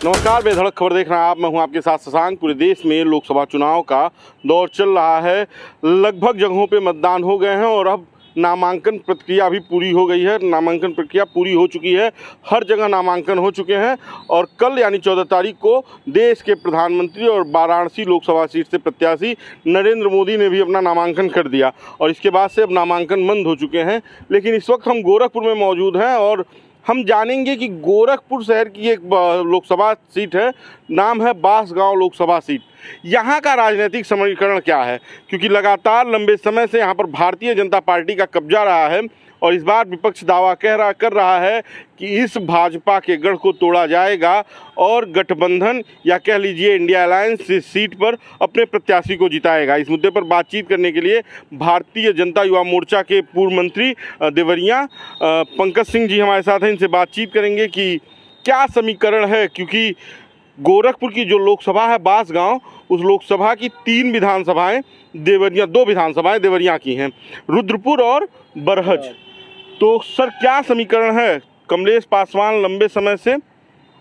नमस्कार, बेधड़क खबर देख रहे हैं आप। मैं हूं आपके साथ शशांक। पूरे देश में लोकसभा चुनाव का दौर चल रहा है। लगभग जगहों पे मतदान हो गए हैं और अब नामांकन प्रक्रिया भी पूरी हो गई है। नामांकन प्रक्रिया पूरी हो चुकी है, हर जगह नामांकन हो चुके हैं और कल यानी 14 तारीख को देश के प्रधानमंत्री और वाराणसी लोकसभा सीट से प्रत्याशी नरेंद्र मोदी ने भी अपना नामांकन कर दिया और इसके बाद से अब नामांकन बंद हो चुके हैं। लेकिन इस वक्त हम गोरखपुर में मौजूद हैं और हम जानेंगे कि गोरखपुर शहर की एक लोकसभा सीट है, नाम है बांसगांव लोकसभा सीट। यहाँ का राजनीतिक समीकरण क्या है, क्योंकि लगातार लंबे समय से यहाँ पर भारतीय जनता पार्टी का कब्जा रहा है और इस बार विपक्ष दावा कर रहा है कि इस भाजपा के गढ़ को तोड़ा जाएगा और गठबंधन या कह लीजिए इंडिया अलायंस इस सीट पर अपने प्रत्याशी को जिताएगा। इस मुद्दे पर बातचीत करने के लिए भारतीय जनता युवा मोर्चा के पूर्व मंत्री देवरिया पंकज सिंह जी हमारे साथ हैं। इनसे बातचीत करेंगे कि क्या समीकरण है, क्योंकि गोरखपुर की जो लोकसभा है बांसगांव, उस लोकसभा की 3 विधानसभाएं देवरिया, 2 विधानसभाएं देवरिया की हैं, रुद्रपुर और बरहज। तो सर क्या समीकरण है? कमलेश पासवान लंबे समय से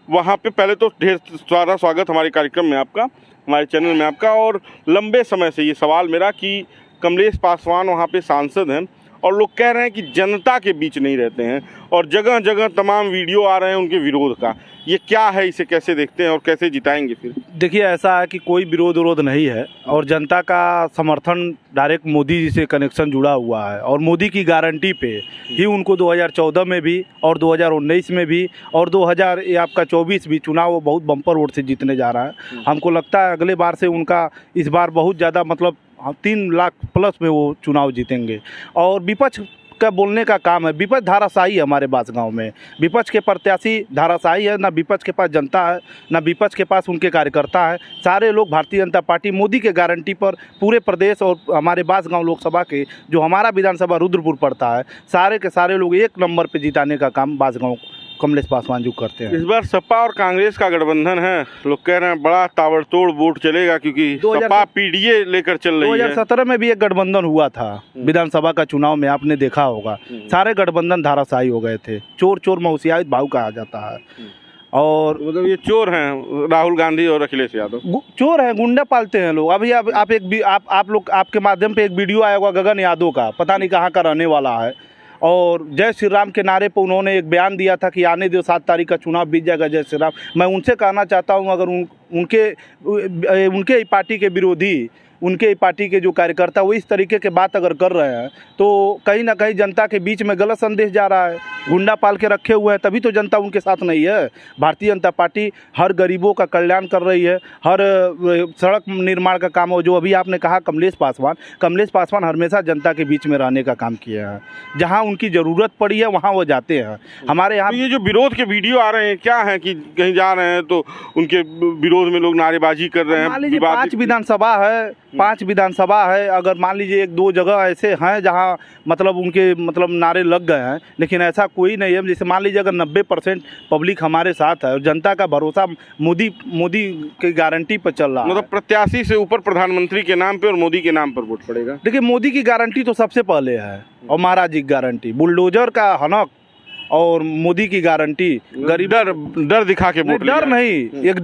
वहाँ पे, पहले तो ढेर सारा स्वागत हमारे कार्यक्रम में आपका, हमारे चैनल में आपका। और लंबे समय से ये सवाल मेरा कि कमलेश पासवान वहाँ पे सांसद हैं और लोग कह रहे हैं कि जनता के बीच नहीं रहते हैं और जगह जगह तमाम वीडियो आ रहे हैं उनके विरोध का। ये क्या है, इसे कैसे देखते हैं और कैसे जिताएंगे फिर? देखिए, ऐसा है कि कोई विरोध नहीं है और जनता का समर्थन डायरेक्ट मोदी जी से कनेक्शन जुड़ा हुआ है और मोदी की गारंटी पे ही उनको 2014 में भी और 2019 में भी और 2024 भी चुनाव वो बहुत बम्पर वोट से जीतने जा रहा है। हमको लगता है अगले बार से उनका इस बार बहुत ज़्यादा, मतलब 3 लाख प्लस में वो चुनाव जीतेंगे। और विपक्ष का बोलने का काम है, विपक्ष धाराशाही है हमारे बांसगांव में। विपक्ष के प्रत्याशी धाराशाही है, ना विपक्ष के पास जनता है, ना विपक्ष के पास उनके कार्यकर्ता है। सारे लोग भारतीय जनता पार्टी मोदी के गारंटी पर पूरे प्रदेश और हमारे बांसगांव लोकसभा के जो हमारा विधानसभा रुद्रपुर पड़ता है, सारे के सारे लोग 1 नंबर पे जिताने का काम बांसगांव कमलेश पासवान जी करते हैं। इस बार सपा और कांग्रेस का गठबंधन है, लोग कह रहे हैं बड़ा ताबड़तोड़ वोट चलेगा, क्योंकि सपा पीडीए लेकर चल रही है। 2017 में भी एक गठबंधन हुआ था विधानसभा का चुनाव में, आपने देखा होगा। सारे गठबंधन धाराशाही हो गए थे। चोर मौसियात भाव कहा जाता है। और मतलब ये चोर हैं राहुल गांधी और अखिलेश यादव, चोर हैं, गुंडा पालते हैं लोग। अभी आप लोग आपके माध्यम पे एक वीडियो आया होगा गगन यादव का, पता नहीं कहाँ का रहने वाला है, और जय श्री राम के नारे पर उन्होंने एक बयान दिया था कि आने दो 7 तारीख का चुनाव बीत जाएगा, जय श्री राम। मैं उनसे कहना चाहता हूं, अगर उनके पार्टी के विरोधी, उनके पार्टी के जो कार्यकर्ता वो इस तरीके के बात अगर कर रहे हैं तो कहीं ना कहीं जनता के बीच में गलत संदेश जा रहा है। गुंडा पाल के रखे हुए हैं, तभी तो जनता उनके साथ नहीं है। भारतीय जनता पार्टी हर गरीबों का कल्याण कर रही है, हर सड़क निर्माण का काम हो। जो अभी आपने कहा कमलेश पासवान हमेशा जनता के बीच में रहने का काम किया है। जहाँ उनकी ज़रूरत पड़ी है वहाँ वो जाते हैं। हमारे यहाँ ये जो विरोध के वीडियो आ रहे हैं, क्या है कि कहीं जा रहे हैं तो उनके विरोध में लोग नारेबाजी कर रहे हैं? मान लीजिए 5 विधानसभा है, अगर मान लीजिए 1-2 जगह ऐसे हैं जहां मतलब उनके नारे लग गए हैं, लेकिन ऐसा कोई नहीं है। जैसे मान लीजिए अगर 90% पब्लिक हमारे साथ है और जनता का भरोसा मोदी की गारंटी पर चल रहा है, मतलब प्रत्याशी से ऊपर प्रधानमंत्री के नाम पे और मोदी के नाम पर वोट पड़ेगा। देखिए, मोदी की गारंटी तो सबसे पहले है और महाराज जी की गारंटी, बुलडोजर का हनक और मोदी की गारंटी। गरीब डर दिखा के वोट, डर नहीं, एक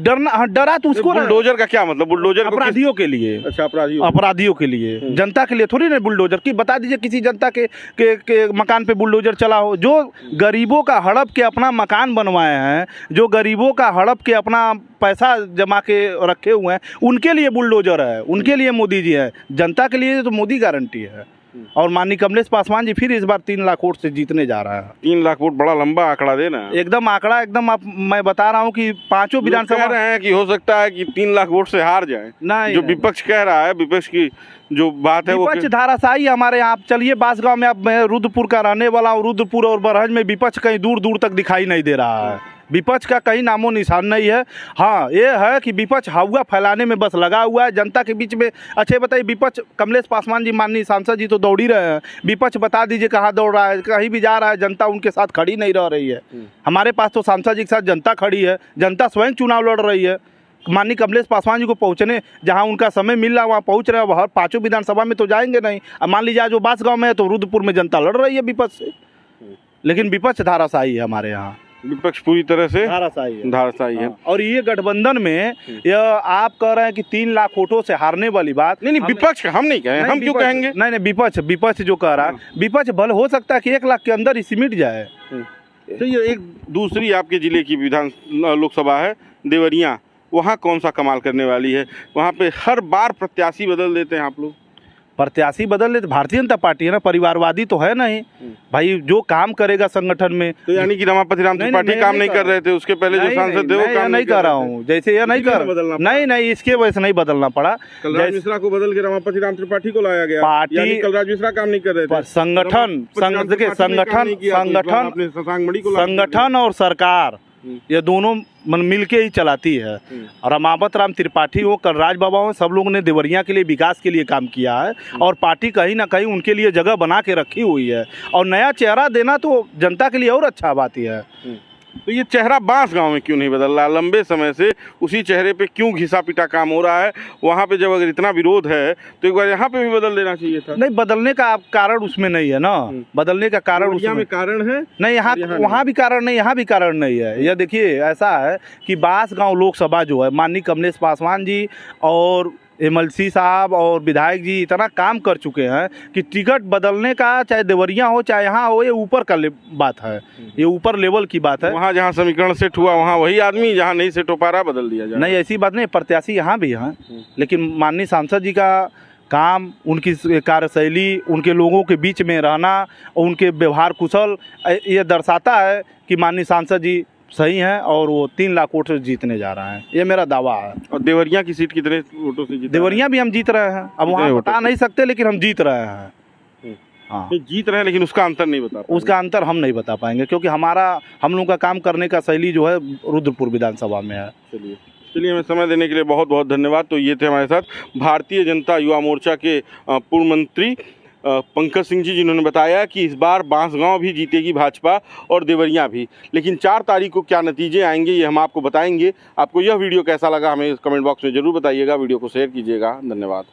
डरा तो उसको। बुलडोजर का क्या मतलब? बुलडोजर अपराधियों के लिए। अच्छा, अपराधियों के लिए, जनता के लिए थोड़ी ना बुलडोजर की। बता दीजिए किसी जनता के मकान पे बुलडोजर चला हो, जो गरीबों का हड़प के अपना मकान बनवाए हैं, जो गरीबों का हड़प के अपना पैसा जमा के रखे हुए हैं, उनके लिए बुलडोजर है, उनके लिए मोदी जी है। जनता के लिए तो मोदी गारंटी है। और माननीय कमलेश पासवान जी फिर इस बार 3 लाख वोट से जीतने जा रहा है। 3 लाख वोट बड़ा लंबा आंकड़ा देना, एकदम आंकड़ा एकदम। मैं बता रहा हूँ कि 5 विधानसभा कह रहे हैं कि हो सकता है कि 3 लाख वोट से हार जाए। नहीं, जो विपक्ष कह रहा है, विपक्ष की जो बात है वो विपक्ष धाराशाही हमारे यहाँ। चलिए बांसगांव में, अब मैं रुद्रपुर का रहने वाला हूँ, रुद्रपुर और बरहज में विपक्ष कहीं दूर दूर तक दिखाई नहीं दे रहा है। विपक्ष का कहीं नामो निशान नहीं है। हाँ, ये है कि विपक्ष हवा फैलाने में बस लगा हुआ है जनता के बीच में। अच्छा बताइए, विपक्ष कमलेश पासवान जी माननीय सांसद जी तो दौड़ ही रहे हैं, विपक्ष बता दीजिए कहाँ दौड़ रहा है? कहीं भी जा रहा है, जनता उनके साथ खड़ी नहीं रह रही है। हमारे पास तो सांसद जी के साथ जनता खड़ी है, जनता स्वयं चुनाव लड़ रही है। माननीय कमलेश पासवान जी को पहुंचने जहां उनका समय मिल रहा है वहां पहुंच रहे हैं। हर 5 विधानसभा में तो जाएंगे नहीं। अब मान लीजिए जो बांसगांव में है तो रुद्रपुर में जनता लड़ रही है विपक्ष से, लेकिन विपक्ष धाराशाही है हमारे यहाँ। विपक्ष पूरी तरह से धाराशाही है। धाराशाही है। और ये गठबंधन में यह आप कह रहे हैं कि 3 लाख वोटों से हारने वाली बात, नहीं विपक्ष हम नहीं कहें, हम क्यों कहेंगे? नहीं विपक्ष जो कह रहा है, विपक्ष भले हो सकता है कि 1 लाख के अंदर ही सिमट जाए। तो ये एक दूसरी आपके जिले की लोकसभा है देवरिया, वहाँ कौन सा कमाल करने वाली है? वहाँ पे हर बार प्रत्याशी बदल देते हैं आप लोग। प्रत्याशी बदल लेते, भारतीय जनता पार्टी है ना, परिवारवादी तो है नहीं भाई। जो काम करेगा संगठन में, तो यानी कि रमापति राम त्रिपाठी काम नहीं कर रहे थे, उसके पहले जो सांसद थे वो काम नहीं कर रहा हूँ, जैसे ये नहीं कर, नहीं इसके वजह से नहीं बदलना पड़ा। कलराज मिश्रा को बदल के रमापति राम त्रिपाठी को लाया गया, पार्टी कलराज मिश्रा काम नहीं कर रहे थे। संगठन और सरकार ये दोनों मिलके ही चलाती है। और रमापत राम त्रिपाठी हो, कलराज बाबा हो, सब लोगों ने देवरिया के लिए, विकास के लिए काम किया है और पार्टी कहीं ना कहीं उनके लिए जगह बना के रखी हुई है। और नया चेहरा देना तो जनता के लिए और अच्छा बात ही है। तो ये चेहरा बांसगांव में क्यों नहीं बदल रहा? लंबे समय से उसी चेहरे पे क्यों घिसा पिटा काम हो रहा है? वहाँ पे जब अगर इतना विरोध है तो एक बार यहाँ पे भी बदल देना चाहिए था। नहीं, बदलने का कारण उसमें नहीं है ना, बदलने का कारण उसमें कारण है नहीं, यहाँ वहाँ भी कारण नहीं, यहाँ भी कारण नहीं है। यह देखिए ऐसा है कि बांसगांव लोकसभा जो है, माननीय कमलेश पासवान जी और MLC साहब और विधायक जी इतना काम कर चुके हैं कि टिकट बदलने का, चाहे देवरिया हो चाहे यहाँ हो, ये ऊपर का बात है, ये ऊपर लेवल की बात है। वहाँ जहाँ समीकरण सेट हुआ वहाँ वही आदमी, जहाँ नहीं सेट हो पा रहा बदल दिया जाए। नहीं, ऐसी बात नहीं, प्रत्याशी यहाँ भी हैं, लेकिन माननीय सांसद जी का काम, उनकी कार्यशैली, उनके लोगों के बीच में रहना और उनके व्यवहार कुशल, ये दर्शाता है कि माननीय सांसद जी सही हैं और वो 3 लाख वोट से जीतने जा रहे हैं, ये मेरा दावा है। और देवरिया की सीट कितने वोटों से जीत? देवरिया भी हम जीत रहे हैं, अब वहाँ बता नहीं सकते, लेकिन हम जीत रहे हैं। हाँ, जीत रहे हैं, लेकिन उसका अंतर नहीं बता, उसका अंतर हम नहीं बता पाएंगे, क्योंकि हम लोगों का काम करने का शैली जो है रुद्रपुर विधानसभा में है। चलिए हमें समय देने के लिए बहुत बहुत धन्यवाद। तो ये थे हमारे साथ भारतीय जनता युवा मोर्चा के पूर्व मंत्री पंकज सिंह जी, जिन्होंने बताया कि इस बार बांसगांव भी जीतेगी भाजपा और देवरिया भी, लेकिन 4 तारीख को क्या नतीजे आएंगे ये हम आपको बताएंगे। आपको यह वीडियो कैसा लगा हमें कमेंट बॉक्स में ज़रूर बताइएगा, वीडियो को शेयर कीजिएगा। धन्यवाद।